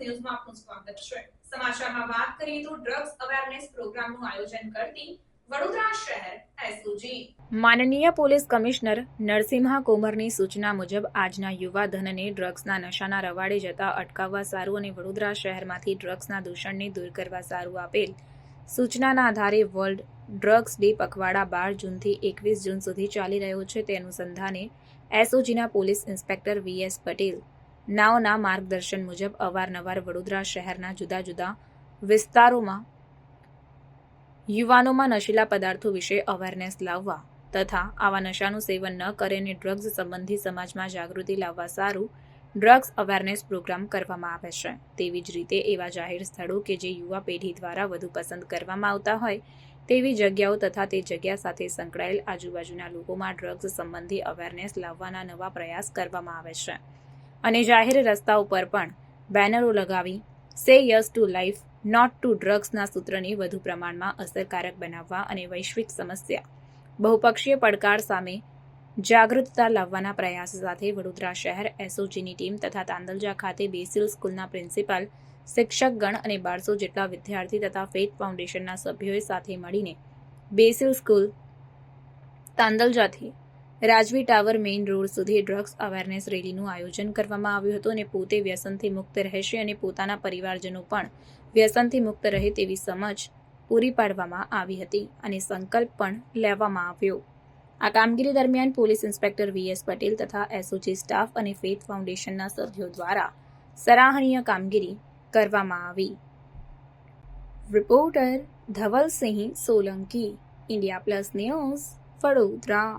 ન્યૂઝમાં આપનું સ્વાગત છે। સમાચારમાં વાત કરીએ તો ડ્રગ્સ અવેરનેસ પ્રોગ્રામનું આયોજન કરતી વડોદરા શહેર એસઓજી માનનીય પોલીસ કમિશનર નરસિંહા કોમરની સૂચના મુજબ આજના યુવા ધનને ડ્રગ્સના નશાના રવાડે જતા અટકાવવા સારું અને વડોદરા શહેરમાંથી ડ્રગ્સના દૂષણને દૂર કરવા સારું આપેલ સૂચનાના આધારે વર્લ્ડ ડ્રગ્સ ડે પખવાડા 12 જૂનથી 21 જૂન સુધી ચાલી રહ્યો છે। તે અનુસંધાને એસઓજીના પોલીસ ઇન્સ્પેક્ટર વીએસ પટેલ નાઓના માર્ગદર્શન મુજબ અવારનવાર વડોદરા શહેરના જુદા જુદા વિસ્તારોમાં યુવાનોમાં નશીલા પદાર્થો વિશે અવેરનેસ લાવવા તથા આવા નશાનું સેવન ન કરે અને ડ્રગ્સ સંબંધી સમાજમાં જાગૃતિ લાવવા સારું ડ્રગ્સ અવેરનેસ પ્રોગ્રામ કરવામાં આવે છે। તેવી જ રીતે એવા જાહેર સ્થળો કે જે યુવા પેઢી દ્વારા વધુ પસંદ કરવામાં આવતા હોય તેવી જગ્યાઓ તથા તે જગ્યા સાથે સંકળાયેલ આજુબાજુના લોકોમાં ડ્રગ્સ સંબંધી અવેરનેસ લાવવાના નવા પ્રયાસ કરવામાં આવે છે અને જાહેર રસ્તાઓ પર પણ બેનરો લગાવી સે yes to life not to ડ્રગ્સના સૂત્રને વધુ પ્રમાણમાં અસરકારક બનાવવા અને વૈશ્વિક સમસ્યા બહુપક્ષીય પડકાર સામે જાગૃતતા લાવવાના પ્રયાસ સાથે વડોદરા શહેર એસઓજીની ટીમ તથા તાંદલજા ખાતે બેસિલ સ્કૂલના પ્રિન્સિપાલ શિક્ષકગણ અને 1200 જેટલા વિદ્યાર્થી તથા ફેથ ફાઉન્ડેશનના સભ્યોએ સાથે મળીને બેસિલ સ્કૂલ તાંદલજાથી રાજવી ટાવર મેઇન રોડ સુધી ડ્રગ્સ અવેરનેસ રેલીનું આયોજન કરવામાં આવ્યું હતું અને પોતે વ્યસનથી મુક્ત રહેશે અને પોતાના પરિવારજનો પણ વ્યસનથી મુક્ત રહે તેવી સમજ પૂરી પાડવામાં આવી હતી અને સંકલ્પ પણ લેવામાં આવ્યો। આ કામગીરી દરમિયાન પોલીસ ઇન્સ્પેક્ટર વીએસ પટેલ તથા એસઓજી સ્ટાફ અને ફેથ ફાઉન્ડેશનના સભ્યો દ્વારા સરાહનીય કામગીરી કરવામાં આવી। Reporter Dhavalsinh Solanki, India plus news, Vadodara.